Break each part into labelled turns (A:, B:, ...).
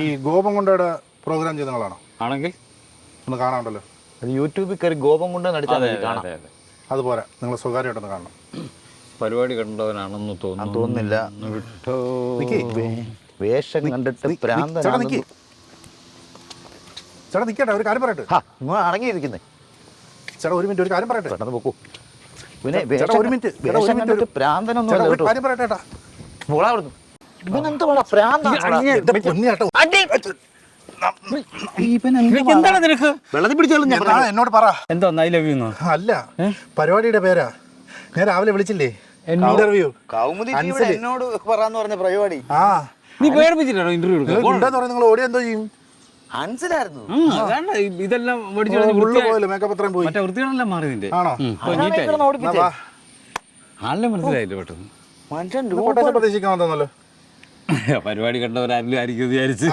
A: ഈ ഗോപൻകൊണ്ടയുടെ പ്രോഗ്രാം ചെയ്ത ആളാണോ?
B: ആണെങ്കിൽ
A: ഒന്ന് കാണാണ്ടല്ലോ.
C: അത് യൂട്യൂബിൽ കയറി ഗോപൻകൊണ്ട നടിച്ചാൽ കാണാം.
A: അതുപോലെ നിങ്ങൾ സ്വകാര്യമായിട്ടൊന്ന് കാണണം.
B: പരിപാടി കണ്ടവനാണെന്ന്
C: തോന്നുന്നില്ല. വേഷം കണ്ടിട്ട്
A: ചേട്ടാ നിൽക്കട്ടെ, ഒരു കാര്യം പറയട്ടെ.
C: അടങ്ങിയിരിക്കുന്നേ
A: ചേട്ടാ ഒരു മിനിറ്റ്, ഒരു കാര്യം പറയട്ടെ.
C: പെട്ടെന്ന് പോക്കൂ. പിന്നെ
A: ഒരു മിനിറ്റ്
C: പ്രാന്തനൊന്നും
A: കാര്യം പറയട്ടെ.
B: വെള്ളത്തിൽ പിടിച്ചോളും.
A: എന്നോട് പറ.
B: എന്തോ ഐ ലവ് യു
A: അല്ല, പരിപാടിയുടെ പേരാ. ഞാൻ രാവിലെ വിളിച്ചില്ലേ ഇന്റർവ്യൂ.
C: എന്നോട് പറയാന്ന് പറഞ്ഞ പരിപാടി.
B: നീ പേടിപ്പിച്ചിട്ടാണോ ഇന്റർവ്യൂ എടുക്കുക?
A: നിങ്ങൾ ഓടി എന്തോ ചെയ്യും?
B: ഇതെല്ലാം
A: പോയി
B: വൃത്തികളെല്ലാം മാറി നിന്റെ
A: ആണോ?
B: ആളിനെ മനസ്സിലായില്ലേ പെട്ടെന്ന്?
A: മനുഷ്യൻ പ്രതീക്ഷിക്കാൻ തോന്നല്ലോ.
B: പരിപാടി കണ്ടവരാരും ആയിരിക്കും വിചാരിച്ച്.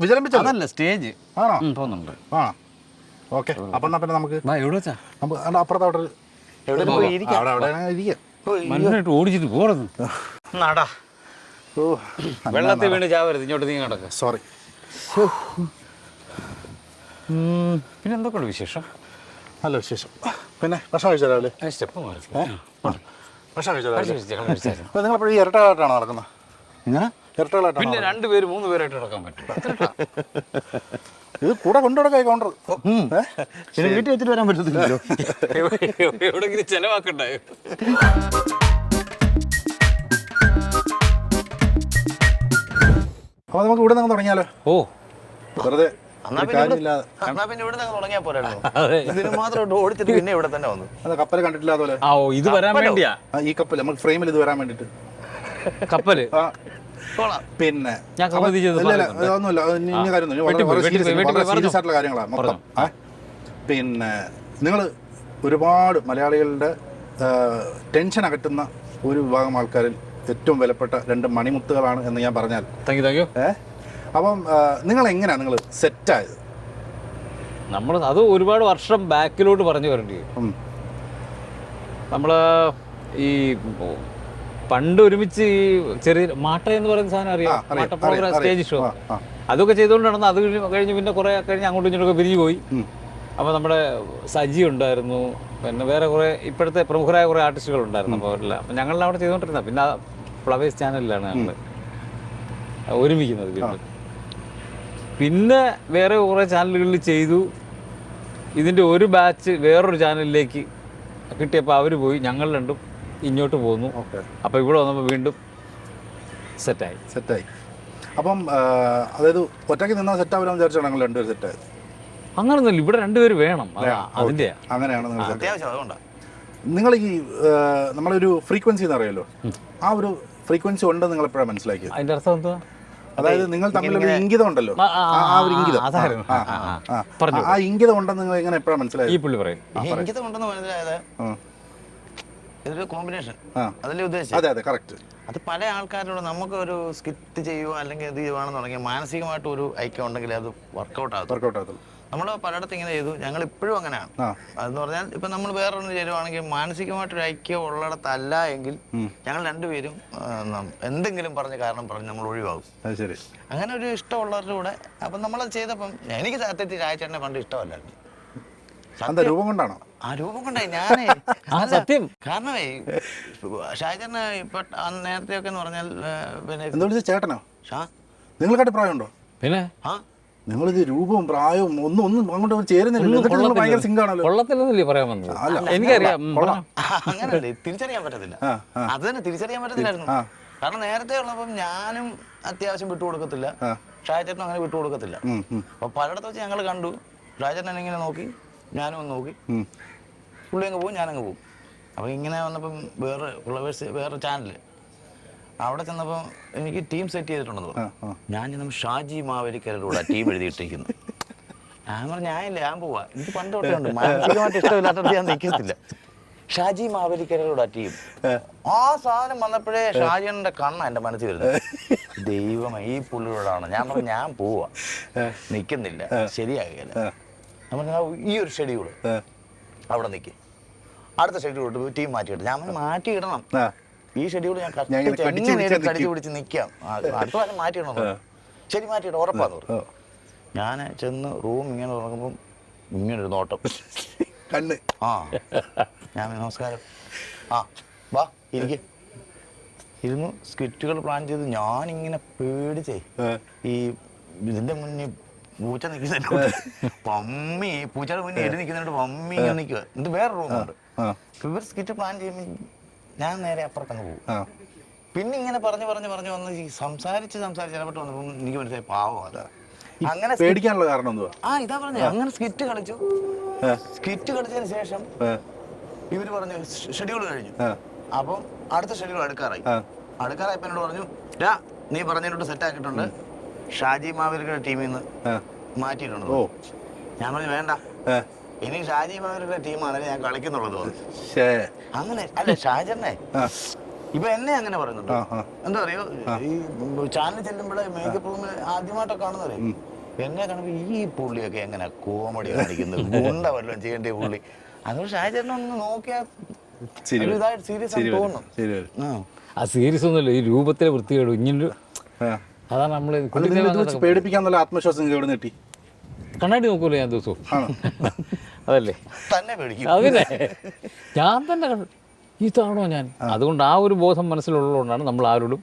A: വിചാരിച്ചല്ല
B: സ്റ്റേജ്
A: ആണോ
B: തോന്നുന്നുണ്ട്.
A: ആ ഓക്കെ. അപ്പം എന്നാ പിന്നെ നമുക്ക്
B: എവിടെ വെച്ചാ
A: അപ്പുറത്തോട്ട്
B: മനസ്സിലായിട്ട് ഓടിച്ചിട്ട് പോറത്. വെള്ളത്തിൽ വീണ് ചാവരുത്, ഇങ്ങോട്ട് നീ കിടക്ക.
A: സോറി.
B: പിന്നെ എന്തൊക്കെയുണ്ട് വിശേഷം?
A: നല്ല വിശേഷം. പിന്നെ ഭക്ഷണം കഴിച്ചാൽ രാവിലെ
B: സ്റ്റെപ്പ് മാറി
A: ഭക്ഷണം കഴിച്ചാൽ നിങ്ങളെപ്പോഴും ഈ ഇരട്ടകളായിട്ടാണോ നടക്കുന്നത്?
C: ഇങ്ങനെ
B: ഇരട്ടകളായിട്ട് പിന്നെ 2 പേര് 3 പേരായിട്ട് നടക്കാൻ പറ്റും.
A: ഇത് കൂടെ കൊണ്ടുനടക്കായി കൗണ്ടർ.
C: പിന്നെ വീട്ടിൽ വെച്ചിട്ട് വരാൻ പറ്റത്തില്ലല്ലോ.
B: എവിടെങ്കിലും ചെലവാക്കണ്ടേ?
A: അപ്പോൾ നമുക്ക് ഇവിടെ നിന്ന് തുടങ്ങിയാലോ?
B: ഓ
A: വെറുതെ കപ്പൽ കണ്ടിട്ടില്ല അതുപോലെ.
B: ഇത് വരാൻ വേണ്ടിയാ
A: ഈ കപ്പൽ നമുക്ക് ഫ്രെയിമിൽ ഇത് വരാൻ വേണ്ടിട്ട്
B: കപ്പല്.
A: പിന്നെ
B: ഒന്നുമില്ല,
A: സീരിയസ് ആയിട്ടുള്ള കാര്യങ്ങളാണ് മൊത്തം. പിന്നെ നിങ്ങൾ ഒരുപാട് മലയാളികളുടെ ടെൻഷൻ അകറ്റുന്ന ഒരു വിഭാഗം ആൾക്കാരിൽ ഏറ്റവും വിലപ്പെട്ട 2 മണിമുത്തുകളാണ് എന്ന് ഞാൻ പറഞ്ഞാൽ അപ്പം നിങ്ങൾ എങ്ങനെയാണ് നിങ്ങൾ സെറ്റായത്?
B: നമ്മൾ അത് ഒരുപാട് വർഷം ബാക്കിലോട്ട് പറഞ്ഞു വരേണ്ടി വരും. നമ്മൾ ഈ പണ്ട് ഒരുമിച്ച് ഈ ചെറിയ മാട്ട എന്ന് പറയുന്ന സാധനം അറിയാം, മാട്ട പ്രോഗ്രാം സ്റ്റേജ് ഷോ അതൊക്കെ ചെയ്തുകൊണ്ട് നടന്നു. അത് കഴിഞ്ഞ് പിന്നെ കുറേ കഴിഞ്ഞ് അങ്ങോട്ടും ഇങ്ങോട്ടൊക്കെ പിരിഞ്ഞു പോയി. അപ്പോൾ നമ്മുടെ സജി ഉണ്ടായിരുന്നു, പിന്നെ വേറെ കുറേ ഇപ്പോഴത്തെ പ്രമുഖരായ കുറേ ആർട്ടിസ്റ്റുകൾ ഉണ്ടായിരുന്നു. അപ്പോൾ അവരെല്ലാം അപ്പം ഞങ്ങളെല്ലാം അവിടെ ചെയ്തുകൊണ്ടിരുന്നത്. പിന്നെ ഫ്ലവേഴ്സ് ചാനലിലാണ് ഞങ്ങൾ ഒരുമിക്കുന്നത്. പിന്നെ വേറെ കുറേ ചാനലുകളിൽ ചെയ്തു. ഇതിൻ്റെ ഒരു ബാച്ച് വേറൊരു ചാനലിലേക്ക് കിട്ടിയപ്പോൾ അവർ പോയി, ഞങ്ങൾ രണ്ടും ഇങ്ങോട്ട് പോന്നു. അപ്പോൾ ഇവിടെ വന്നപ്പോൾ വീണ്ടും സെറ്റായി.
A: അപ്പം അതായത് ഒറ്റയ്ക്ക് നിന്നാൽ സെറ്റാവില്ല വിചാരിച്ചാണ് ഞങ്ങൾ 2 പേര് സെറ്റായത്?
B: അങ്ങനൊന്നുമില്ല, ഇവിടെ 2 പേര് വേണം. അതിൻ്റെ
A: അങ്ങനെയാണ് നിങ്ങൾ ഈ നമ്മളൊരു ഫ്രീക്വൻസി എന്ന് അറിയാലോ, ആ ഒരു ഫ്രീക്വൻസി ഉണ്ടെന്ന് നിങ്ങൾ എപ്പോഴാണ് മനസ്സിലാക്കിയത്?
B: അതിൻ്റെ അർത്ഥം എന്താ?
A: അതായത് നിങ്ങൾ തമ്മിലൊരു ഇംഗിതം ഉണ്ടല്ലോ, ആ ഒരു ഇംഗിതം, ആ ഇംഗിതം ഉണ്ടെന്ന് നിങ്ങൾ എങ്ങനെ എപ്പോഴാണ് മനസ്സിലായത്?
B: ഈ പുള്ളി പറയും
C: ഇംഗിതം ഉണ്ടെന്ന് മനസ്സിലായത് ഇതൊരു കോമ്പിനേഷൻ അതല്ലേ ഉദ്ദേശിച്ചത്?
A: അതെ അതെ കറക്റ്റ്.
C: അത് പല ആൾക്കാരോട് നമുക്ക് ഒരു സ്കിറ്റ് ചെയ്യുക അല്ലെങ്കിൽ ഇത് ചെയ്യുവാണെന്ന് തുടങ്ങിയ മാനസികമായിട്ട് ഒരു ഐക്യം ഉണ്ടെങ്കിൽ അത് വർക്കൗട്ട് ആകും. നമ്മൾ പലയിടത്തും ഇങ്ങനെ ചെയ്തു, ഞങ്ങൾ ഇപ്പോഴും അങ്ങനെയാണ്. അതെന്ന് പറഞ്ഞാൽ ഇപ്പം നമ്മൾ വേറൊന്ന് ചേരുവാണെങ്കിൽ മാനസികമായിട്ടൊരു ഐക്യം ഉള്ളിടത്തല്ല എങ്കിൽ ഞങ്ങൾ 2 പേരും എന്തെങ്കിലും കാരണം പറഞ്ഞ് നമ്മൾ ഒഴിവാകും.
A: ശരി,
C: അങ്ങനെ ഒരു ഇഷ്ടമുള്ളവരുടെ കൂടെ അപ്പം നമ്മളത് ചെയ്തപ്പം എനിക്ക് സത്യത്തിൽ രാജചേട്ടനെ പണ്ട് ഇഷ്ടമല്ലായിരുന്നു.
A: രൂപം കൊണ്ടാണോ?
C: ആ രൂപം കൊണ്ടായി ഞാനേ
B: സത്യം.
C: കാരണമേ ഷാജേട്ടന് ഇപ്പൊ നേരത്തെ ഒക്കെ എന്ന് പറഞ്ഞാൽ
A: പിന്നെ ചേട്ടനോ നിങ്ങൾക്കായിട്ട് പ്രായമുണ്ടോ?
B: പിന്നെ
A: നിങ്ങളിത് രൂപവും പ്രായവും ഒന്നും അങ്ങോട്ട് ചേരുന്നില്ല. ഭയങ്കര സിങ്കാണല്ലോ.
B: കൊള്ളത്തില്ലെന്നല്ലേ പറയാൻ വന്നത്? എനിക്കറിയാം.
C: അങ്ങനല്ലേ തിരിച്ചറിയാൻ പറ്റത്തില്ല, അത് തന്നെ തിരിച്ചറിയാൻ പറ്റത്തില്ലായിരുന്നു. കാരണം നേരത്തെ ഉള്ളപ്പം ഞാനും അത്യാവശ്യം വിട്ടുകൊടുക്കത്തില്ല, ഷാജേട്ടനും അങ്ങനെ വിട്ടുകൊടുക്കത്തില്ല. അപ്പൊ പലയിടത്ത് വെച്ച് ഞങ്ങൾ കണ്ടു, ഷാജേട്ടൻ ഇങ്ങനെ നോക്കി, ഞാനും ഒന്ന് നോക്കി, പുള്ളി അങ്ങ് പോകും, ഞാനങ്ങ് പോകും. അപ്പോൾ ഇങ്ങനെ വന്നപ്പം വേറെ ചാനൽ അവിടെ ചെന്നപ്പോൾ എനിക്ക് ടീം സെറ്റ് ചെയ്തിട്ടുണ്ടെന്ന് പറഞ്ഞു. ഞാൻ ചെന്നപ്പോൾ ഷാജി മാവേലിക്കരയുടെ ടീം എഴുതിയിട്ടിരിക്കുന്നു. ഞാൻ പറഞ്ഞു ഞാൻ പോവാ, എനിക്ക് പണ്ട് തൊട്ടേ ഉണ്ട്, മാനസികമായിട്ട് ഇഷ്ടമില്ലാത്തത് ഞാൻ നിൽക്കത്തില്ല. ഷാജി മാവേലിക്കരയുടെ ടീം. ആ സാധനം വന്നപ്പോഴേ ഷാജിയുടെ കണ്ണ എൻ്റെ മനസ്സിൽ വരുന്നത്. ദൈവം ഈ പുള്ളിയോടാണ്. ഞാൻ പറഞ്ഞു ഞാൻ പോവാ, നിൽക്കുന്നില്ല, ശരിയാകില്ല. നമ്മൾ ഈ ഒരു ഷെഡ്യൂള് അവിടെ നിൽക്കും, അടുത്ത ഷെഡ്യൂൾ ടീം മാറ്റിയിടും. ഞാൻ മാറ്റിയിടണം, ഈ ഷെഡ്യൂൾ ഞാൻ
A: ഇങ്ങനെ കടിച്ച്
C: എങ്ങനെയും കടിച്ചു പിടിച്ച് നിൽക്കാം, അടുത്ത പ്രാവശ്യം മാറ്റിയിടണം. ശരി മാറ്റിയിട ഉറപ്പാന്ന് പറഞ്ഞു. ഞാൻ ചെന്ന് റൂം ഇങ്ങനെ തുറക്കുമ്പം ഇങ്ങനെ ഒരു നോട്ടം
A: കണ്ണ്.
C: ഞാൻ നമസ്കാരം, വാ ഇരിക്ക്. ഇരുന്നു സ്കിറ്റുകൾ പ്ലാൻ ചെയ്ത് ഞാനിങ്ങനെ പേടിച്ചേ, ഈ ഇതിന്റെ മുന്നിൽ പൂച്ച നിൽക്കുന്നുണ്ട്, പമ്മി പൂച്ചയുടെ മുന്നിൽ എഴുതി നിൽക്കുന്നുണ്ട്, പമ്മി ഇങ്ങനെ നിൽക്കുക. ഇത് വേറെ റൂമുണ്ട്. ഇവർ സ്കിറ്റ് പ്ലാൻ ചെയ്യുമ്പോൾ ഞാൻ നേരെ അപ്പുറത്തങ്ങ് പോകും. പിന്നെ ഇങ്ങനെ പറഞ്ഞു വന്ന് ഈ സംസാരിച്ച് ഇടപെട്ട് വന്നപ്പോൾ എനിക്ക് മനസ്സിലായി പാവം അതാ. അങ്ങനെ
A: പേടിക്കാനുള്ള കാരണം എന്തുവാ?
C: ഇതാ പറഞ്ഞത്. അങ്ങനെ സ്കിറ്റ് കളിച്ചു. സ്കിറ്റ് കളിച്ചതിന് ശേഷം ഇവര് പറഞ്ഞു ഷെഡ്യൂൾ കഴിഞ്ഞു. അപ്പം അടുത്ത ഷെഡ്യൂൾ അടുക്കാറായപ്പോ എന്നോട് പറഞ്ഞു, നീ പറഞ്ഞതിനോട് സെറ്റ് ആക്കിയിട്ടുണ്ട്, ഷാജി മാവേലിക്കയുടെ ടീമിൽ നിന്ന് മാറ്റിയിട്ടുണ്ട്. ഞാൻ പറഞ്ഞു വേണ്ട, ഇനി ഷാജി മാവേലിക്കയുടെ ടീമാണെങ്കിൽ ഞാൻ കളിക്കുന്നുള്ളത് പറഞ്ഞു. അങ്ങനെ അല്ല ഷാജനെ ഇപ്പൊ എന്നെ അങ്ങനെ പറയുന്നുണ്ട്. എന്താ പറയോ, ഈ ചാനൽ ചെല്ലുമ്പോഴേ മേക്കപ്പ് റൂമിൽ ആദ്യമായിട്ടൊക്കെ കാണുന്നവരെ എന്നെ കാണുമ്പോ ഈ പുള്ളിയൊക്കെ എങ്ങനെ കോമഡി കാണിക്കുന്നത്, ഗുണ്ട വല്ലതും ചെയ്യേണ്ട പുള്ളി. അതുകൊണ്ട് ഷാജനെ ഒന്ന് നോക്കിയാൽ സീരിയസ് ആയി തോന്നുന്നു.
B: ആ സീരിയസ് ഒന്നുമില്ല, ഈ രൂപത്തിലെ വൃത്തികേടും ഇങ്ങനെ. അതാണ് നമ്മള്
A: പേടിപ്പിക്കാൻ നല്ല ആത്മവിശ്വാസം എവിടെ നിന്ന് കിട്ടി?
B: കണ്ണാടി നോക്കൂല്ലോ ഞാൻ ദിവസവും. അതല്ലേ
C: തന്നെ പേടിക്കും.
B: അതല്ലേ ഞാൻ തന്നെ കണ്ടു, ഇതാണോ ഞാൻ. അതുകൊണ്ട് ആ ഒരു ബോധം മനസ്സിലുള്ളതുകൊണ്ടാണ് നമ്മൾ ആരോടും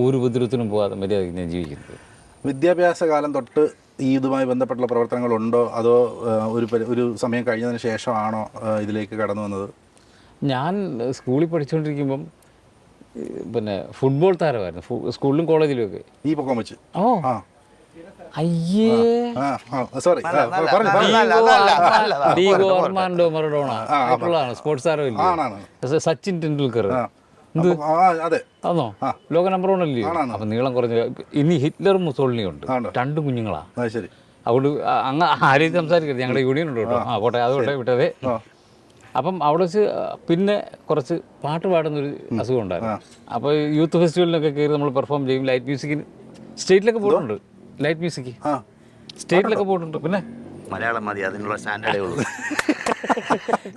B: ഒരു ഉപദ്രവത്തിനും പോകാതെ മര്യാദയ്ക്ക് ഞാൻ ജീവിക്കുന്നത്.
A: വിദ്യാഭ്യാസ കാലം തൊട്ട് ഈ ഇതുമായി ബന്ധപ്പെട്ടുള്ള പ്രവർത്തനങ്ങളുണ്ടോ, അതോ ഒരു സമയം കഴിഞ്ഞതിന് ശേഷമാണോ ഇതിലേക്ക് കടന്നു വന്നത്?
B: ഞാൻ സ്കൂളിൽ പഠിച്ചുകൊണ്ടിരിക്കുമ്പം പിന്നെ ഫുട്ബോൾ താരമായിരുന്നു, സ്കൂളിലും കോളേജിലും ഒക്കെ.
A: ഈ പൊക്കം വെച്ച്?
B: അയ്യേ, ഡീഗോ അർമാൻഡോ മറഡോണ സ്പോർട്സ് താരമില്ലേ, സച്ചിൻ ടെണ്ടുൽക്കർ. ആണോ ലോക നമ്പർ 1 അല്ലേ? അപ്പൊ നീളം കുറഞ്ഞ ഇനി ഹിറ്റ്ലറും മുസോളിനിയും ഉണ്ട്, 2 കുഞ്ഞുങ്ങളാ. അതുകൊണ്ട് അങ്ങ് ആരെയും സംസാരിക്കരുത്, ഞങ്ങളുടെ യൂണിയൻ ഉണ്ട് കേട്ടോ. പോട്ടെ, അതുകൊട്ടെ വിട്ടതേ. അപ്പം അവിടെ വെച്ച് പിന്നെ കുറച്ച് പാട്ട് പാടുന്നൊരു അസുഖം ഉണ്ടായിരുന്നു. അപ്പോൾ യൂത്ത് ഫെസ്റ്റിവലിനൊക്കെ കയറി നമ്മൾ പെർഫോം ചെയ്യും. ലൈറ്റ് മ്യൂസിക്കിന് സ്റ്റേറ്റിലൊക്കെ പോയിട്ടുണ്ട്. ലൈറ്റ് മ്യൂസിക് സ്റ്റേറ്റിലൊക്കെ പോയിട്ടുണ്ട്. പിന്നെ
C: മലയാളം മതി, അതിനുള്ള സ്റ്റാൻഡേർഡേ ഉള്ളൂ.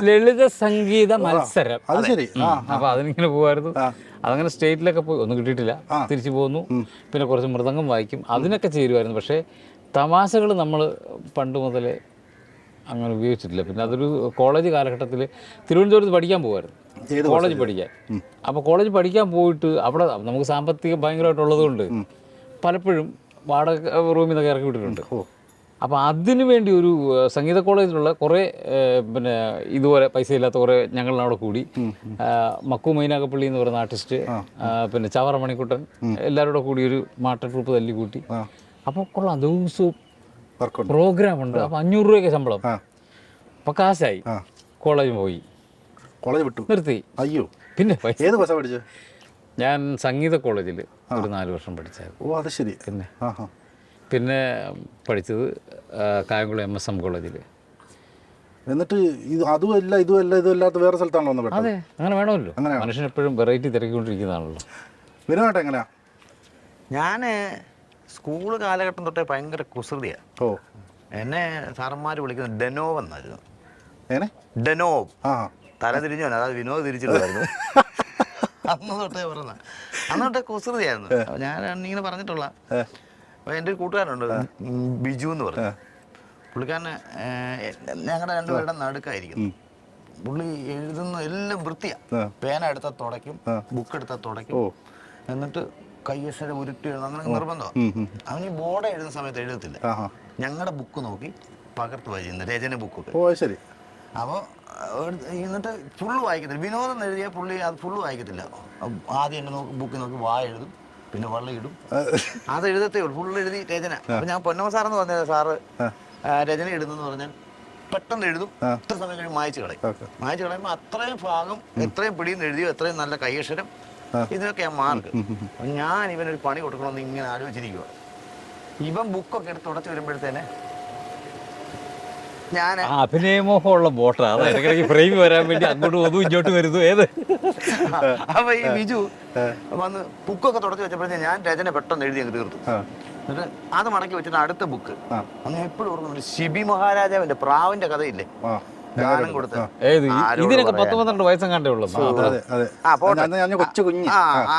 B: ലളിത സംഗീത മത്സരം, അപ്പോൾ അതിനിങ്ങനെ പോകുമായിരുന്നു. അതങ്ങനെ സ്റ്റേറ്റിലൊക്കെ പോയി, ഒന്നും കിട്ടിയിട്ടില്ല, തിരിച്ചു പോന്നു. പിന്നെ കുറച്ച് മൃദംഗം വായിക്കും, അതിനൊക്കെ ചേരുമായിരുന്നു. പക്ഷേ തമാശകൾ നമ്മൾ പണ്ട് മുതലേ അങ്ങനെ ഉപയോഗിച്ചിട്ടില്ല. പിന്നെ അതൊരു കോളേജ് കാലഘട്ടത്തിൽ തിരുവനന്തപുരത്ത് പഠിക്കാൻ പോകുമായിരുന്നു, കോളേജ് പഠിക്കാൻ. അപ്പോൾ കോളേജ് പഠിക്കാൻ പോയിട്ട് അവിടെ നമുക്ക് സാമ്പത്തികം ഭയങ്കരമായിട്ടുള്ളത് കൊണ്ട് പലപ്പോഴും വാടക റൂമിൽ നിന്നൊക്കെ ഇറക്കി വിട്ടിട്ടുണ്ട്. അപ്പോൾ അതിനു വേണ്ടി ഒരു സംഗീത കോളേജിലുള്ള കുറേ പിന്നെ ഇതുപോലെ പൈസ ഇല്ലാത്ത കുറേ ഞങ്ങളവിടെ കൂടി, മക്കു മൈനാകപ്പള്ളി എന്ന് പറയുന്ന ആർട്ടിസ്റ്റ്, പിന്നെ ചവറ മണിക്കുട്ടൻ, എല്ലാവരുടെ കൂടി ഒരു മാട്ട ട്രൂപ്പ് തല്ലി കൂട്ടി. അപ്പോൾ കൊള്ളാം, ദിവസവും പ്രോഗ്രാം ഉണ്ട്. അപ്പോൾ 500 രൂപയൊക്കെ ശമ്പളം. അപ്പോൾ കാശായി, കോളേജ് പോയി,
A: കോളേജ് വിട്ടു,
B: നിർത്തി.
A: അയ്യോ.
B: പിന്നെ
A: ഏത് കോഴ്സാ പഠിച്ചത്?
B: ഞാൻ സംഗീത കോളേജിൽ ഒരു 4 വർഷം പഠിച്ചായിരുന്നു.
A: ഓ, അത് ശരി.
B: പിന്നെ പഠിച്ചത് കായംകുളം MSM കോളേജിൽ.
A: എന്നിട്ട് ഇതുമല്ലാത്ത വേറെ സ്ഥലത്താണല്ലോ വന്നത്?
B: അതെ, അങ്ങനെ വേണമല്ലോ, മനുഷ്യൻ എപ്പോഴും വെറൈറ്റി തിരക്കിക്കൊണ്ടിരിക്കുന്നതാണല്ലോ.
A: വിനോദം എങ്ങനെയാ?
C: ഞാൻ സ്കൂൾ കാലഘട്ടം തൊട്ടേ ഭയങ്കര കുസൃതിയാണ്. എന്നെ സാറന്മാർ വിളിക്കുന്നത് ഡെനോവ് എന്നായിരുന്നു. ഡെനോവ്, തല തിരിഞ്ഞു, അതായത് വിനോദ് തിരിച്ചിട്ടുണ്ടായിരുന്നു. അന്ന് തൊട്ടേ പറഞ്ഞ, അന്ന് തൊട്ടേ കുസൃതിയായിരുന്നു. ഞാൻ ഇങ്ങനെ പറഞ്ഞിട്ടുള്ള എൻ്റെ ഒരു കൂട്ടുകാരുണ്ട്, ബിജു എന്ന് പറഞ്ഞു. പുള്ളിക്കാരന് ഞങ്ങളുടെ 2 പേരുടെ നടുക്കായിരിക്കും. പുള്ളി എഴുതുന്ന എല്ലാം വൃത്തിയാ. പേന എടുത്താൽ തുടയ്ക്കും, ബുക്ക് എടുത്താൽ തുടയ്ക്കും, എന്നിട്ട് കയ്യക്ഷരം ഉരുട്ടി എഴുതും, അങ്ങനെ നിർബന്ധമാണ്. അവൻ ഈ ബോർഡ് എഴുതുന്ന സമയത്ത് എഴുതത്തില്ല, ഞങ്ങളുടെ ബുക്ക് നോക്കി പകർത്ത് വായിക്കുന്ന രചന ബുക്കൊക്കെ. അപ്പോൾ എന്നിട്ട് ഫുള്ള് വായിക്കത്തില്ല. വിനോദം എഴുതിയാൽ പുള്ളി അത് ഫുള്ള് വായിക്കത്തില്ല. ആദ്യം എന്നെ ബുക്ക് നോക്കി എഴുതും, പിന്നെ ഇടും, അത് എഴുതത്തേ ഉള്ളൂ. ഫുള്ള് എഴുതി രചന. അപ്പം ഞാൻ പൊന്നമ്മ സാറെന്ന് പറഞ്ഞത്, സാറ് രചന എഴുതുന്നെന്ന് പറഞ്ഞാൽ പെട്ടെന്ന് എഴുതും, ഇത്ര സമയം കഴിയുമ്പോൾ മായ്ച്ചു കളയുമ്പോൾ അത്രയും ഭാഗം എത്രയും പിടിയെന്ന് എഴുതിയോ എത്രയും നല്ല കൈയക്ഷരം, ഇതിനൊക്കെയാണ് മാർക്ക്. ഞാൻ ഇവനൊരു പണി കൊടുക്കണമെന്ന് ഇങ്ങനെ ആലോചിച്ചിരിക്കുക. ഇവൻ ബുക്കൊക്കെ എടുത്ത് തുടച്ച് വരുമ്പോഴത്തേനെ ഞാൻ
B: അഭിനയമോഹമുള്ള ബോട്ടാ, ഇടയ്ക്കിടയ്ക്ക് ഫ്രെയിം വരാൻ വേണ്ടി അങ്ങോട്ട് വന്നു ഇങ്ങോട്ട് വരുന്നു.
C: അപ്പൊ ഈ ബിജു വന്ന് ബുക്കൊക്കെ തുടച്ച് വെച്ചപ്പോഴത്തേക്ക് ഞാൻ രചന പെട്ടെന്ന് എഴുതി അങ്ങ് തീർത്തു. എന്നിട്ട് അത് മടക്കി വെച്ചിട്ട് അടുത്ത ബുക്ക്, അന്ന് എപ്പോഴും ഓർക്കുന്നുണ്ട്, ശിബി മഹാരാജാവിന്റെ പ്രാവിന്റെ കഥയില്ലേ, ഗാനം കൊടുത്ത്
B: ഏത് ഇതിനൊക്കെ 10-12 വയസ്സെങ്ങാണ്ടേ ഉള്ളൂ.
A: അതെ അതെ ഞാൻ കൊച്ചു കുഞ്ഞ്.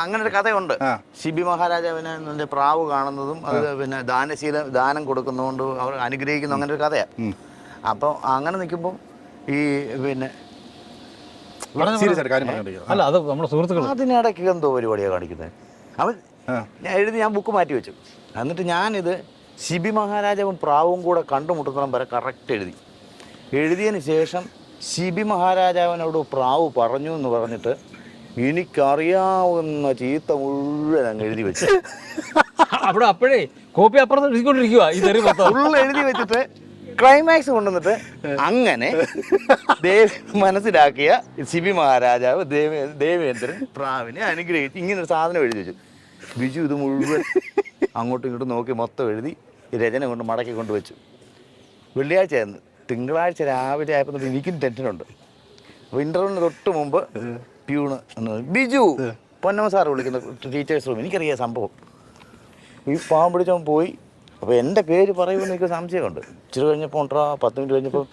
C: അങ്ങനെ ഒരു കഥയുണ്ട്. ശിബി മഹാരാജാവിനെ അതിന്റെ പ്രാവ് കാണുന്നതും അത് പിന്നെ ദാനം കൊടുക്കുന്നതുകൊണ്ട് അവർ അനുഗ്രഹിക്കുന്നു, അങ്ങനെ ഒരു കഥയാണ്. അപ്പോൾ അങ്ങനെ നിൽക്കുമ്പോൾ ഈ പിന്നെ
A: സീരിയസ് ആയിട്ട് കാര്യം പറഞ്ഞോണ്ടിരിക്കുക.
B: അല്ല, അത് നമ്മുടെ സുഹൃത്തുക്കൾ
C: അതിനിടയ്ക്ക് എന്തോ പരിപാടിയാണ് കാണിക്കുന്നത്. അവൻ ഞാൻ ബുക്ക് മാറ്റി വെച്ചു. എന്നിട്ട് ഞാനിത് ശിബി മഹാരാജാവും പ്രാവും കൂടെ കണ്ടുമുട്ടുന്നതും വരെ കറക്റ്റ് എഴുതിയതിന് ശേഷം ശിബി മഹാരാജാവിനോട് പ്രാവ് പറഞ്ഞു എന്ന് പറഞ്ഞിട്ട് എനിക്കറിയാവുന്ന ചീത്ത മുഴുവൻ അങ്ങ് എഴുതി വെച്ചു.
B: അവിടെ അപ്പോഴേ കോപ്പി അപ്പുറത്ത് എഴുതിക്കൊണ്ടിരിക്കുക. ഈ തെറി
C: ഫുള്ള് എഴുതി വെച്ചിട്ട് ക്ലൈമാക്സ് കൊണ്ടുവന്നിട്ട് അങ്ങനെ മനസ്സിലാക്കിയ ശിബി മഹാരാജാവ് ദേവേന്ദ്രൻ പ്രാവിനെ അനുഗ്രഹിച്ച് ഇങ്ങനെ ഒരു സാധനം എഴുതി വെച്ചു. ബിജു ഇത് മുഴുവൻ അങ്ങോട്ടും ഇങ്ങോട്ടും നോക്കി മൊത്തം എഴുതി രചന കൊണ്ട് മടക്കി കൊണ്ട് വെച്ചു. വെള്ളിയാഴ്ച ആയിരുന്നു. തിങ്കളാഴ്ച രാവിലെ ആയപ്പോൾ എനിക്കും ടെൻഷനുണ്ട്. അപ്പോൾ ഇൻ്റർവ്യൂവിന് തൊട്ട് മുമ്പ് പ്യൂണ് എന്ന് ബിജു പൊന്നമ്മ സാറ് വിളിക്കുന്ന ടീച്ചേഴ്സ് റൂം. എനിക്കറിയാം സംഭവം. ഈ പാവം പിടിച്ചവൻ പോയി. അപ്പോൾ എൻ്റെ പേര് പറയുമെന്ന് എനിക്ക് സംശയമുണ്ട്. ഇച്ചിരി കഴിഞ്ഞപ്പോൾ 10 മിനിറ്റ് കഴിഞ്ഞപ്പോൾ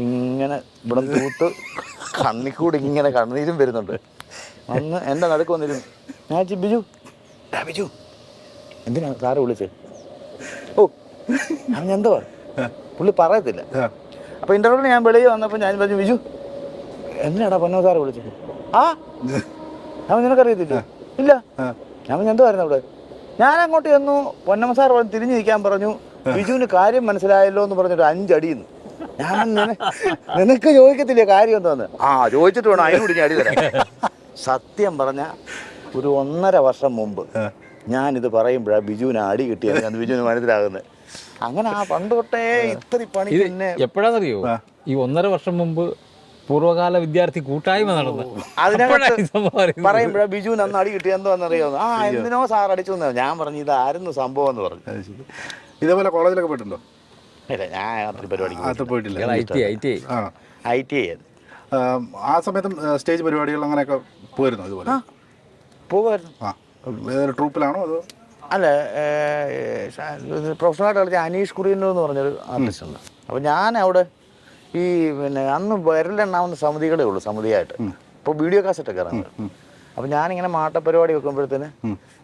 C: ഇങ്ങനെ ഇവിടെ തൂത്ത് കണ്ണിക്കൂടി ഇങ്ങനെ കണ്ണീരും വരുന്നുണ്ട്. അന്ന് എൻ്റെ നടുക്ക് വന്നിരുന്നു. ഞാൻ ബിജു ബിജു എന്തിനാണ് സാറ് വിളിച്ചത്? ഓ ഞാൻ എന്തുവാ പുള്ളി പറയത്തില്ല. അപ്പോൾ ഇൻ്റർവ്യൂവിന് ഞാൻ വെളിയിൽ വന്നപ്പോൾ ഞാൻ പറഞ്ഞു ബിജു എന്തിനാടാ പൊന്നോ സാറ് വിളിച്ചത്? അവൻ നിനക്കറിയത്തില്ല? ഇല്ല. ഞാൻ എന്തുവായിരുന്നു അവിടെ? ഞാൻ അങ്ങോട്ട് ചെന്നു. പൊന്നമ്മ സാർ തിരിഞ്ഞു നിൽക്കാൻ പറഞ്ഞു. ബിജുവിന് കാര്യം മനസ്സിലായല്ലോ എന്ന് പറഞ്ഞിട്ട് 5 അടിയുന്നു. ഞാൻ നിനക്ക് ചോദിക്കത്തില്ലേ കാര്യം എന്തോന്ന്? ചോദിച്ചിട്ട് വേണം അതിനോട് ഞാൻ അടി തരാം. സത്യം പറഞ്ഞ ഒരു 1.5 വർഷം മുമ്പ് ഞാനിത് പറയുമ്പോഴാണ് ബിജുവിന് അടി കിട്ടിയത്. അത് ബിജുവിന് മനസ്സിലാകുന്നത്. അങ്ങനെ പണ്ട് തൊട്ടേ ഇത്ര പണി. പിന്നെ
B: എപ്പോഴാണെന്നറിയോ? ഈ 1.5 വർഷം മുമ്പ് പൂർവ്വകാല വിദ്യാർത്ഥി കൂട്ടായ്മ നടന്നു.
C: അതിനകത്ത് പറയുമ്പോഴാ ബിജുവിന് അന്ന് അടി കിട്ടിയ എന്തോന്നറിയാവുന്നു. എന്തിനോ സാർ അടിച്ചു. ഞാൻ പറഞ്ഞു ഇതായിരുന്നു സംഭവം എന്ന് പറഞ്ഞു.
A: ഇതേപോലെ കോളേജിലൊക്കെ പോയിട്ടുണ്ടോ?
C: ഇല്ല, ഞാൻ അത്ര പരിപാടിക്ക്
A: പോയിട്ടില്ല.
C: ITI
A: ആ സമയത്തും സ്റ്റേജ് പരിപാടികൾ അങ്ങനെയൊക്കെ പോയിരുന്നു? ഇതുപോലെ
C: പോകുമായിരുന്നു.
A: ട്രൂപ്പിലാണോ അതോ?
C: അല്ല, പ്രൊഫഷണലായിട്ട് കളിച്ച അനീഷ് കുറിയന്നൂർ എന്ന് പറഞ്ഞൊരു ആർട്ടിസ്റ്റ് ഉണ്ട്. അപ്പോൾ ഞാൻ അവിടെ ഈ പിന്നെ അന്ന് വിരലെണ്ണാവുന്ന സമിതികളേ ഉള്ളൂ സമിതിയായിട്ട്. ഇപ്പോൾ വീഡിയോ കാസറ്റൊക്കെ ഇറങ്ങുന്നത്. അപ്പോൾ ഞാനിങ്ങനെ മാട്ടപ്പരിപാടി വെക്കുമ്പോഴത്തേന്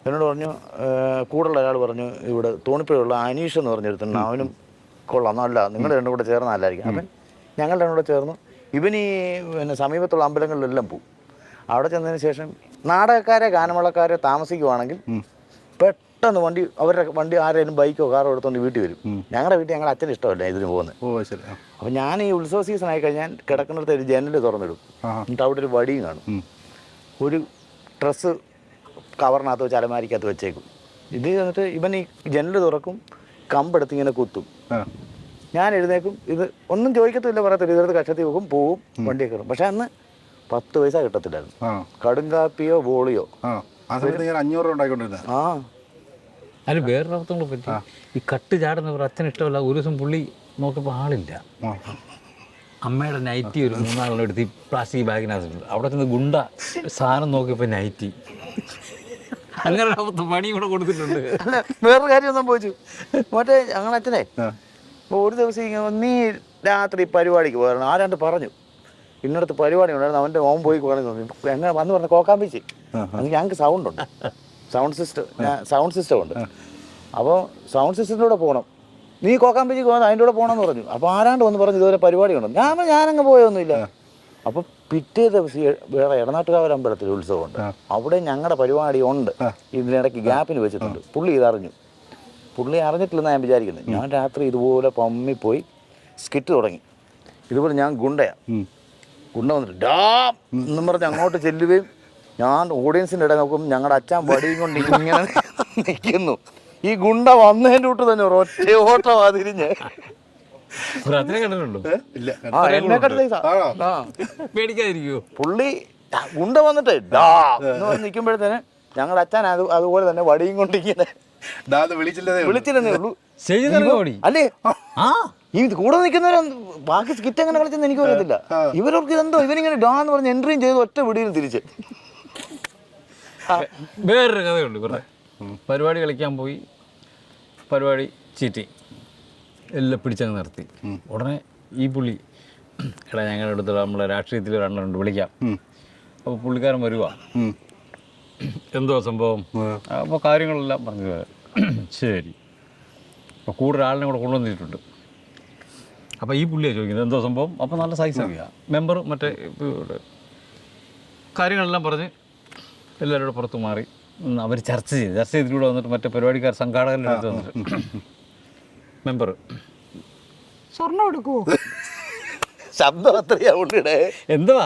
C: എന്നോട് പറഞ്ഞു, കൂടുതൽ ഒരാൾ പറഞ്ഞു ഇവിടെ തോണിപ്പുഴയുള്ള അനീഷ് എന്ന് പറഞ്ഞിരുത്തുന്നു. അവനും കൊള്ളാം, നല്ല നിങ്ങൾ രണ്ടും കൂടെ ചേർന്നല്ലായിരിക്കും. അപ്പം ഞങ്ങൾ രണ്ടും കൂടെ ചേർന്നു. ഇവൻ ഈ പിന്നെ സമീപത്തുള്ള അമ്പലങ്ങളിലെല്ലാം പോകും. അവിടെ ചെന്നതിന് ശേഷം നാടകക്കാരെ ഗാനമേളക്കാരെ താമസിക്കുവാണെങ്കിൽ പെട്ടെന്ന് അവരുടെ വണ്ടി ആരെങ്കിലും ബൈക്കോ കാറോ എടുത്തുകൊണ്ട് വീട്ടിൽ വരും. ഞങ്ങളുടെ വീട്ടിൽ ഞങ്ങളുടെ അച്ഛന് ഇഷ്ടമല്ല ഇതിന് പോകുന്നത്. അപ്പം ഞാൻ ഈ ഉത്സവ സീസൺ ആയി കഴിഞ്ഞാൽ കിടക്കുന്നിടത്ത് ഒരു ജനൽ തുറന്നിടും. എന്നിട്ട് അവിടെ ഒരു വടിയും കാണും. ഒരു ഡ്രസ്സ് കവറിനകത്ത് വെച്ച് അലമാരിക്കകത്ത് വെച്ചേക്കും. ഇത് എന്നിട്ട് ഇവൻ ഈ ജനൽ തുറക്കും, കമ്പെടുത്ത് ഇങ്ങനെ കുത്തും. ഞാൻ എഴുന്നേക്കും. ഇത് ഒന്നും ചോദിക്കത്തില്ല, പറയത്തില്ല. ഇതെടുത്ത് കക്ഷത്തിൽ വെക്കും, പോവും, വണ്ടിയൊക്കെ കയറും. പക്ഷെ അന്ന് 10 പൈസ കിട്ടത്തില്ലായിരുന്നു. കടുങ്കാപ്പിയോ ബോളിയോ.
B: അതിന് വേറൊരർത്ഥങ്ങളെ പറ്റി ഈ കട്ട് ചാടുന്നവർ അച്ഛന് ഇഷ്ടമല്ല. ഒരു ദിവസം പുള്ളി നോക്കിയപ്പോൾ ആളില്ല. അമ്മയുടെ നൈറ്റി ഒരു 3-4 എടുത്ത് ഈ പ്ലാസ്റ്റിക് ബാഗിനകത്തുണ്ട്. അവിടെ ചെന്ന് ഗുണ്ട സാധനം നോക്കിയപ്പോൾ നൈറ്റി. അങ്ങനെ പണി കൂടെ കൊടുത്തിട്ടുണ്ട്.
C: അല്ല, വേറൊരു കാര്യം സംഭവിച്ചു. മറ്റേ ഞങ്ങളുടെ അച്ഛനെ അപ്പോൾ ഒരു ദിവസം നീ രാത്രി പരിപാടിക്ക് പോയിരുന്നു. ആരാണ്ട് പറഞ്ഞു ഇന്നടത്ത് പരിപാടി ഉണ്ടായിരുന്നു. അവൻ്റെ മോൻ പോയി എങ്ങനെ വന്ന് പറഞ്ഞ കോക്കാമ്പിച്ച്. അത് ഞങ്ങൾക്ക് സൗണ്ടുണ്ട്, സൗണ്ട് സിസ്റ്റം ഉണ്ട്. അപ്പോൾ സൗണ്ട് സിസ്റ്റത്തിലൂടെ പോകണം. നീ കോക്കാമ്പിച്ചിക്ക് പോകുന്നത് അതിൻ്റെ കൂടെ പോകണമെന്ന് പറഞ്ഞു. അപ്പോൾ ആരാണ്ട് വന്ന് പറഞ്ഞു ഇതുപോലെ പരിപാടി ഉണ്ടെന്ന്. ഞാനങ്ങ് പോയൊന്നുമില്ല. അപ്പോൾ പിറ്റേ ദിവസം വേറെ എടനാട്ടുകാവ് അമ്പലത്തിൽ ഉത്സവമുണ്ട്. അവിടെ ഞങ്ങളുടെ പരിപാടി ഉണ്ട്. ഇതിനിടയ്ക്ക് ഗ്യാപ്പിന് വെച്ചിട്ടുണ്ട്. പുള്ളി ഇതറിഞ്ഞു. പുള്ളി അറിഞ്ഞിട്ടില്ലെന്ന് ഞാൻ വിചാരിക്കുന്നത്. ഞാൻ രാത്രി ഇതുപോലെ പമ്മിപ്പോയി സ്കിറ്റ് തുടങ്ങി. ഇതുപോലെ ഞാൻ ഗുണ്ട വന്നിട്ട് ഡാം എന്നും പറഞ്ഞ് അങ്ങോട്ട് ചെല്ലുകയും ഞാൻ ഓഡിയൻസിൻ്റെ ഇടയിൽ നോക്കും. ഞങ്ങളുടെ അച്ഛൻ വടിയും കൊണ്ട് ഇങ്ങനെ നിൽക്കുന്നു. ഈ ഗുണ്ട വന്നതിൻ്റെ കൂട്ട് തന്നെ ഒറ്റ ഓട്ടമാ തിരിഞ്ഞ്. പുള്ളി ഗുണ്ട വന്നിട്ട് ഡാ എന്ന് പറഞ്ഞ് നിൽക്കുമ്പോഴത്തേന് ഞങ്ങളുടെ അച്ഛൻ അതുപോലെ തന്നെ വടിയും കൊണ്ട് ഇങ്ങനെ വിളിച്ചില്ലെന്നേ ഉള്ളൂ. അല്ലേ, ഈ കൂടെ നിൽക്കുന്നവരെ ബാക്കി സ്കിറ്റ് എങ്ങനെ കളിച്ചെന്ന് എനിക്ക് അറിയത്തില്ല. ഇവർക്ക് ഇതെന്തോ ഇവരിങ്ങനെ ഡാ എന്ന് പറഞ്ഞ് എൻട്രിയും ചെയ്ത് ഒറ്റ വിടിയും തിരിച്ച്.
B: വേറൊരു കഥയുണ്ട്. കുറേ പരിപാടി കളിക്കാൻ പോയി, പരിപാടി ചീറ്റി എല്ലാം പിടിച്ചങ്ങ് നിർത്തി. ഉടനെ ഈ പുള്ളി എടാ ഞങ്ങളുടെ അടുത്ത് നമ്മളെ രാഷ്ട്രീയത്തിൽ രണ്ടുണ്ട് വിളിക്കാം. അപ്പോൾ പുള്ളിക്കാരൻ വരുവാ, എന്തോ സംഭവം, അപ്പോൾ കാര്യങ്ങളെല്ലാം പറഞ്ഞു. ശരി, അപ്പോൾ കൂടെ ഒരാളിനെ കൂടെ കൊണ്ടുവന്നിട്ടുണ്ട്. അപ്പോൾ ഈ പുള്ളിയാണ് ചോദിക്കുന്നത് എന്തോ സംഭവം. അപ്പോൾ നല്ല സൈസ് അറിയാം മെമ്പർ മറ്റേ കാര്യങ്ങളെല്ലാം പറഞ്ഞ് എല്ലാവരും കൂടെ പുറത്ത് മാറി അവർ ചർച്ച ചെയ്തിലൂടെ വന്നിട്ട് മറ്റേ പരിപാടിക്കാർ സംഘാടകരുടെ അടുത്ത് വന്നിട്ട് മെമ്പർ സ്വർണ്ണം എടുക്കുമോ,
C: ശബ്ദം അത്രയാവുണ്ട്.
B: എന്തുവാ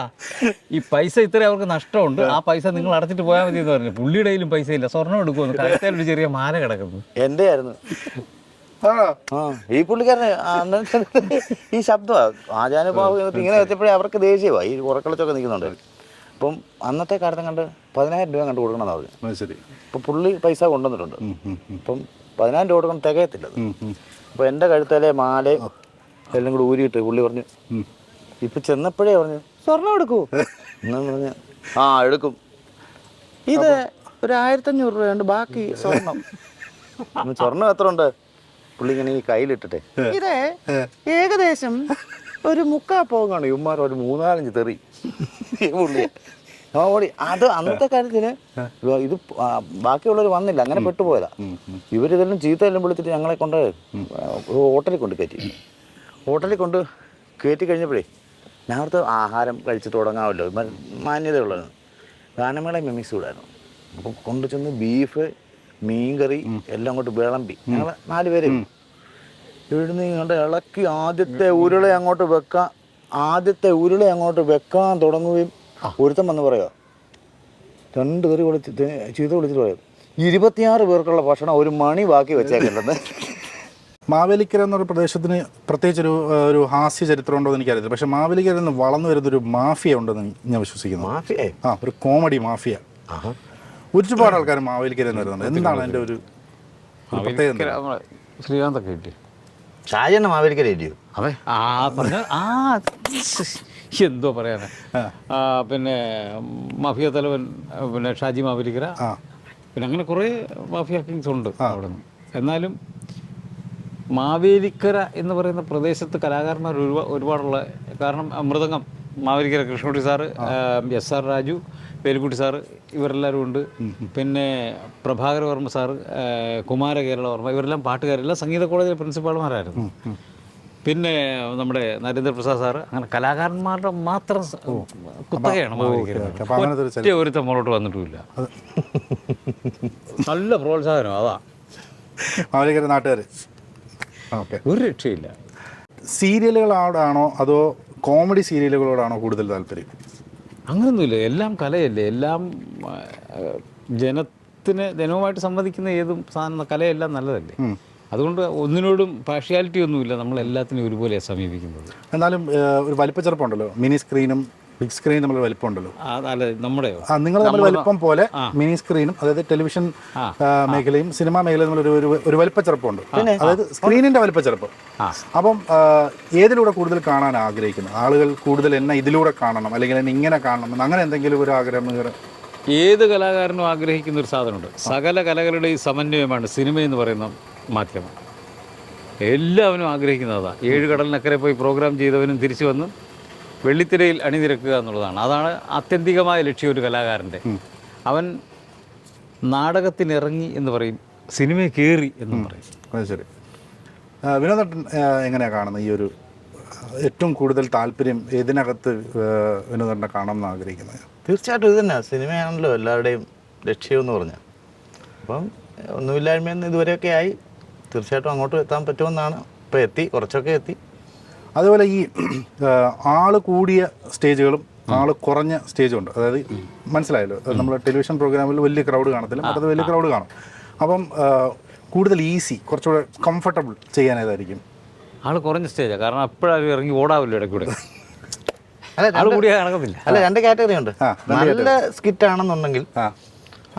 B: ഈ പൈസ ഇത്രയും അവർക്ക് നഷ്ടമുണ്ട്, ആ പൈസ നിങ്ങൾ അടച്ചിട്ട് പോയാൽ മതി എന്ന് പറഞ്ഞു. പുള്ളിയുടെ കയ്യിലും പൈസ ഇല്ല, സ്വർണ്ണം എടുക്കുമെന്ന്. കഴുത്തേലൊരു ചെറിയ മാല കിടക്കുന്നു.
C: എൻ്റെ ആയിരുന്നു. ഈ പുള്ളിക്കാരന് ഈ ശബ്ദമാണ് ആചാനുഭാവം ഇങ്ങനെ വെച്ചപ്പോഴേ അവർക്ക് ദേഷ്യമാണ്. ഈ ഉറക്കളച്ചൊക്കെ നിൽക്കുന്നുണ്ട്. അപ്പം അന്നത്തെ കാലത്ത് കണ്ട് 10,000 രൂപ കണ്ട് കൊടുക്കണമെന്ന് പറഞ്ഞു.
A: ശരി.
C: ഇപ്പം പുള്ളി പൈസ കൊണ്ടുവന്നിട്ടുണ്ട്. അപ്പം 10,000 രൂപ കൊടുക്കണം തികയത്തില്ല. അപ്പോൾ എൻ്റെ കഴുത്തേലെ മാല എല്ലാം കൂടി ഊരിയിട്ട് പുള്ളി പറഞ്ഞു, ഇപ്പം ചെന്നപ്പോഴേ പറഞ്ഞു സ്വർണ്ണം എടുക്കൂ എന്നാ പറഞ്ഞു. ആ എടുക്കും, ഇത് ഒരു 1,500 രൂപയുണ്ട്, ബാക്കി സ്വർണ്ണം. സ്വർണ്ണം എത്ര ഉണ്ട്? പുള്ളി ഇങ്ങനെ ഈ കയ്യിലിട്ടിട്ടെ ഇത് ഏകദേശം ഒരു 3/4 പോകാണ്. ഇവന്മാർ ഒരു 3-4 തെറി പുള്ളി ഓടി. അത് അന്നത്തെ കാര്യത്തിന് ഇത് ബാക്കിയുള്ളവർ വന്നില്ല, അങ്ങനെ പെട്ടുപോയതാ. ഇവരിതെല്ലാം ചീത്തയെല്ലാം വിളിച്ചിട്ട് ഞങ്ങളെ കൊണ്ട് ഹോട്ടലിൽ കൊണ്ട് കയറ്റി. ഹോട്ടലിൽ കൊണ്ട് കയറ്റി കഴിഞ്ഞപ്പോഴേ ഞങ്ങൾക്ക് ആഹാരം കഴിച്ച് തുടങ്ങാമല്ലോ, മാന്യതയുള്ളത്. ഗാനമേള മെമിക്സ് കൂടായിരുന്നു. അപ്പം കൊണ്ടു ചെന്ന് ബീഫ്, മീൻകറി എല്ലാം അങ്ങോട്ട് വിളമ്പി. ഞങ്ങൾ 4 പേര് ഇവിടുന്ന് ഇങ്ങോട്ട് ഇളക്കി ആദ്യത്തെ ഉരുള അങ്ങോട്ട് വെക്കാൻ തുടങ്ങുകയും ഒരുത്തം വന്ന് പറയുക 2 തെറി ചീത്ത വിളിച്ചിട്ട് പറയാം 26 പേർക്കുള്ള ഭക്ഷണം 1 മണി ബാക്കി വെച്ചേക്കണ്ടെന്ന്.
A: മാവേലിക്കര എന്നൊരു പ്രദേശത്തിന് പ്രത്യേകിച്ച് ഒരു ഹാസ്യ ചരിത്രം ഉണ്ടോ എന്ന് എനിക്കറിയില്ല. പക്ഷെ മാവേലിക്കരയിൽ നിന്ന് വളർന്നു വരുന്നൊരു മാഫിയ ഉണ്ടെന്ന് ഞാൻ വിശ്വസിക്കുന്നു. ഒരു കോമഡി മാഫിയ. ഒരുപാട് ആൾക്കാർ മാവേലിക്കരയിൽ നിന്ന് വരുന്നുണ്ട്. എന്താണ് എൻ്റെ ഒരു പ്രത്യേകത?
B: ശ്രീകാന്തൊക്കെ കിട്ടി.
C: ഷാജണ്ണ മാവേലിക്കര ഇല്ലയോ?
B: അതെ, എന്തോ പറയാനാ. പിന്നെ മാഫിയ തലവൻ പിന്നെ ഷാജി മാവേലിക്കര, പിന്നെ അങ്ങനെ കുറേ മാഫിയ കിങ്സ് ഉണ്ട് അവിടെ നിന്ന്. എന്നാലും മാവേലിക്കര എന്ന് പറയുന്ന പ്രദേശത്ത് കലാകാരന്മാർ ഒരുപാടുള്ള കാരണം mridangam Mavelikkara Krishnakutty sir, SR Raju, Velukkutty sir ഇവരെല്ലാവരും ഉണ്ട്. പിന്നെ പ്രഭാകര വർമ്മ സാറ്, കുമാര കേരളവർമ്മ, ഇവരെല്ലാം പാട്ടുകാരെല്ലാം സംഗീത കോളേജിലെ പ്രിൻസിപ്പാൾമാരായിരുന്നു. പിന്നെ നമ്മുടെ നരേന്ദ്രപ്രസാദ് സാറ്, അങ്ങനെ കലാകാരന്മാരുടെ മാത്രം കുത്തകയാണ് മാവേലിക്കര. ഒരുത്തം മുന്നോട്ട് വന്നിട്ടുമില്ല. നല്ല പ്രോത്സാഹനം അതാ
A: മാവേലിക്കര നാട്ടുകാർ.
B: ഒരു രക്ഷയില്ല.
A: സീരിയലുകളോടാണോ അതോ കോമഡി സീരിയലുകളോടാണോ കൂടുതൽ താല്പര്യം?
B: അങ്ങനൊന്നുമില്ല, എല്ലാം കലയല്ലേ. എല്ലാം ജനവുമായിട്ട് സംവദിക്കുന്ന ഏതും സാധനം കലയെല്ലാം നല്ലതല്ലേ. അതുകൊണ്ട് ഒന്നിനോടും പാർഷ്യാലിറ്റി ഒന്നുമില്ല, നമ്മൾ എല്ലാത്തിനും ഒരുപോലെയാണ് സമീപിക്കുന്നത്.
A: എന്നാലും ഒരു വലിപ്പച്ചെറുപ്പമുണ്ടല്ലോ, മിനി സ്ക്രീനും ബിഗ് സ്ക്രീനും തമ്മിൽ വലിപ്പമുണ്ടല്ലോ.
B: നമ്മുടെയോ?
A: നിങ്ങൾ തമ്മിൽ വലിപ്പം പോലെ മിനി സ്ക്രീനും അതായത് ടെലിവിഷൻ മേഖലയും സിനിമാ മേഖലയും തമ്മിൽ ഒരു വലിപ്പച്ചെറുപ്പമുണ്ട്, അതായത് സ്ക്രീനിന്റെ വലിപ്പച്ചെറുപ്പം. അപ്പം ഏതിലൂടെ കൂടുതൽ കാണാൻ ആഗ്രഹിക്കുന്നു ആളുകൾ? കൂടുതൽ എന്നെ ഇതിലൂടെ കാണണം അല്ലെങ്കിൽ എന്നെ ഇങ്ങനെ കാണണം, അങ്ങനെ എന്തെങ്കിലും ഒരു ആഗ്രഹം?
B: ഏത് കലാകാരനും ആഗ്രഹിക്കുന്ന ഒരു സാധനമുണ്ട്. സകല കലകളുടെയും സമന്വയമാണ് സിനിമ എന്ന് പറയുന്ന മാധ്യമം. എല്ലാവരും ആഗ്രഹിക്കുന്നതാണ്. 7 കടലിനക്കരെ പോയി പ്രോഗ്രാം ചെയ്തവനും തിരിച്ചു വന്ന് വെള്ളിത്തിരയിൽ അണിനിരക്കുക എന്നുള്ളതാണ്. അതാണ് ആത്യന്തികമായ ലക്ഷ്യം ഒരു കലാകാരൻ്റെ. അവൻ നാടകത്തിനിറങ്ങി എന്ന് പറയും, സിനിമയിൽ കയറി എന്നും പറയും.
A: അത് ശരി. വിനോദേട്ടൻ എങ്ങനെയാണ് കാണുന്നത് ഈ ഒരു ഏറ്റവും കൂടുതൽ താല്പര്യം ഏതിനകത്ത് വിനോദേട്ടനെ കാണാമെന്ന് ആഗ്രഹിക്കുന്നത്?
C: തീർച്ചയായിട്ടും ഇത് തന്നെ, സിനിമയാണല്ലോ എല്ലാവരുടെയും ലക്ഷ്യമെന്ന് പറഞ്ഞാൽ. അപ്പം ഒന്നുമില്ലായ്മയെന്ന് ഇതുവരെയൊക്കെ ആയി, തീർച്ചയായിട്ടും അങ്ങോട്ട് എത്താൻ പറ്റുമെന്നാണ്. ഇപ്പോൾ എത്തി, കുറച്ചൊക്കെ എത്തി.
A: അതുപോലെ ഈ ആൾ കൂടിയ സ്റ്റേജുകളും ആൾ കുറഞ്ഞ സ്റ്റേജും ഉണ്ട്. അതായത് മനസ്സിലായല്ലോ, നമ്മൾ ടെലിവിഷൻ പ്രോഗ്രാമിൽ വലിയ ക്രൗഡ് കാണത്തില്ല, മറ്റത് വലിയ ക്രൗഡ് കാണും. അപ്പം കൂടുതൽ ഈസി, കുറച്ചുകൂടെ കംഫർട്ടബിൾ ചെയ്യാൻ ഏതായിരിക്കും?
B: ആൾ കുറഞ്ഞ സ്റ്റേജാണ്, കാരണം എപ്പോഴും ഇറങ്ങി ഓടാവില്ല ഇടയ്ക്കൂടെ. ആൾ കൂടിയ നടക്കത്തില്ല.
C: അല്ല, 2 കാറ്റഗറി ഉണ്ട്. നല്ല സ്കിറ്റ് ആണെന്നുണ്ടെങ്കിൽ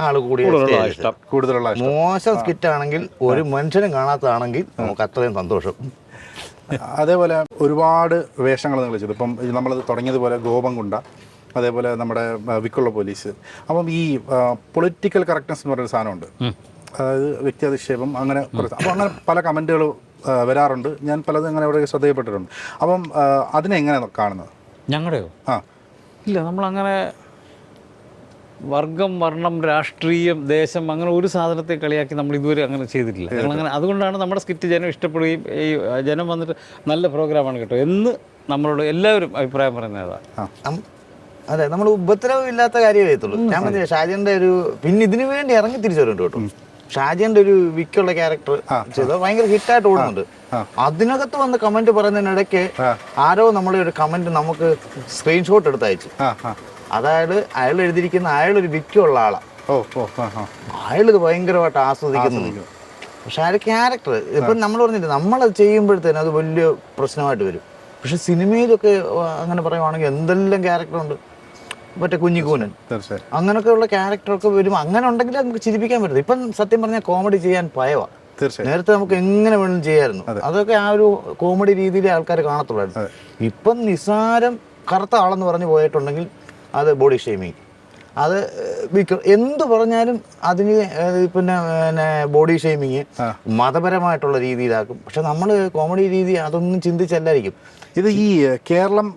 C: ആൾ കൂടിയ ഇഷ്ടം
A: കൂടുതലുള്ള.
C: മോശം സ്കിറ്റ് ആണെങ്കിൽ ഒരു മനുഷ്യനും കാണാത്തതാണെങ്കിൽ നമുക്ക് അത്രയും സന്തോഷം.
A: അതേപോലെ ഒരുപാട് വേഷങ്ങൾ നിങ്ങൾ ചെയ്തു. ഇപ്പം നമ്മളത് തുടങ്ങിയതുപോലെ ഗോപൻകുണ്ട, അതേപോലെ നമ്മുടെ വിക്കുള്ള പോലീസ്. അപ്പം ഈ പൊളിറ്റിക്കൽ കറക്റ്റ്നെസ് എന്ന് പറയുന്ന സാധനമുണ്ട്, അതായത് വ്യക്തി അധിക്ഷേപം, അങ്ങനെ കുറച്ച്. അപ്പോൾ അങ്ങനെ പല കമൻറ്റുകൾ വരാറുണ്ട്. ഞാൻ പലതും അങ്ങനെ അവിടെ ശ്രദ്ധയപ്പെട്ടിട്ടുണ്ട്. അപ്പം അതിനെ എങ്ങനെയാണ് കാണുന്നത്?
B: ഞങ്ങളുടെയോ?
A: ആ
B: ഇല്ല, നമ്മളങ്ങനെ വർഗം, വർണ്ണം, രാഷ്ട്രീയം, ദേശം അങ്ങനെ ഒരു സാധനത്തെ കളിയാക്കി നമ്മൾ ഇതുവരെ അങ്ങനെ ചെയ്തിട്ടില്ല. ഞങ്ങളങ്ങനെ അതുകൊണ്ടാണ് നമ്മുടെ സ്കിറ്റ് ജനം ഇഷ്ടപ്പെടുകയും ഈ ജനം വന്നിട്ട് നല്ല പ്രോഗ്രാമാണ് കേട്ടോ എന്ന് നമ്മളോട് എല്ലാവരും അഭിപ്രായം പറയുന്നതാണ്.
C: അതെ, നമ്മൾ ഉപദ്രവം ഇല്ലാത്ത കാര്യമേ ചെയ്യത്തുള്ളൂ. ഞാൻ പറഞ്ഞ ഷാജന്റെ ഒരു പിന്നെ ഇതിനു വേണ്ടി ഇറങ്ങി തിരിച്ചു വരുന്നുണ്ട് കേട്ടോ. ഷാജന്റെ ഒരു വിക്കുള്ള ക്യാരക്ടർ ചെയ്തത് ഭയങ്കര ഹിറ്റായിട്ട് ഓടുന്നുണ്ട്. അതിനകത്ത് വന്ന് കമന്റ് പറയുന്നതിനിടയ്ക്ക് ആരോ നമ്മളെ ഒരു കമന്റ് നമുക്ക് സ്ക്രീൻഷോട്ട് എടുത്ത് അയച്ചു. അതായത് അയാൾ എഴുതിയിരിക്കുന്ന അയാളൊരു വിക്കുള്ള ആളാ. അയാളിത് ഭയങ്കരമായിട്ട് ആസ്വദിക്കുന്നു. പക്ഷെ അയാൾ ക്യാരക്ടർ ഇപ്പം നമ്മൾ പറഞ്ഞില്ല, നമ്മളത് ചെയ്യുമ്പോഴത്തേനും അത് വലിയ പ്രശ്നമായിട്ട് വരും. പക്ഷെ സിനിമയിലൊക്കെ അങ്ങനെ പറയുവാണെങ്കിൽ എന്തെല്ലാം ക്യാരക്ടറുണ്ട്. മറ്റേ കുഞ്ഞിക്കൂനൻ അങ്ങനെയൊക്കെയുള്ള ക്യാരക്ടറൊക്കെ വരും. അങ്ങനെ ഉണ്ടെങ്കിൽ നമുക്ക് ചിരിപ്പിക്കാൻ പറ്റും. ഇപ്പം സത്യം പറഞ്ഞാൽ കോമഡി ചെയ്യാൻ ഭയവാ. നേരത്തെ നമുക്ക് എങ്ങനെ വേണമെങ്കിലും ചെയ്യായിരുന്നു. അതൊക്കെ ആ ഒരു കോമഡി രീതിയിൽ ആൾക്കാർ കാണത്തുള്ളായിരുന്നു. ഇപ്പം നിസാരം കറുത്ത ആളെന്ന് പറഞ്ഞ് പോയിട്ടുണ്ടെങ്കിൽ അത് ബോഡി ഷെയ്മിങ്. അത് എന്ത് പറഞ്ഞാലും അതിന് പിന്നെ ബോഡി ഷെയ്മിങ് മതപരമായിട്ടുള്ള രീതിയിലാക്കും. പക്ഷെ നമ്മൾ കോമഡി രീതി അതൊന്നും ചിന്തിച്ചല്ലായിരിക്കും.
A: ഇത് ഈ കേരളം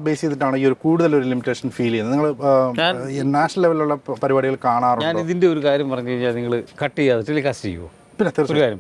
A: ബേസ് ചെയ്തിട്ടാണ് ഈ ഒരു കൂടുതൽ ഒരു ലിമിറ്റേഷൻ ഫീൽ ചെയ്യുന്നത്. നിങ്ങൾ നാഷണൽ ലെവലിലുള്ള പരിപാടികൾ കാണാറുണ്ട്.
B: ഞാൻ ഇതിൻ്റെ ഒരു കാര്യം പറഞ്ഞു കഴിഞ്ഞാൽ നിങ്ങൾ കട്ട് ചെയ്യാതെ ടെലികാസ്റ്റ് ചെയ്യുമോ?
A: പിന്നെ
B: ഒരു കാര്യം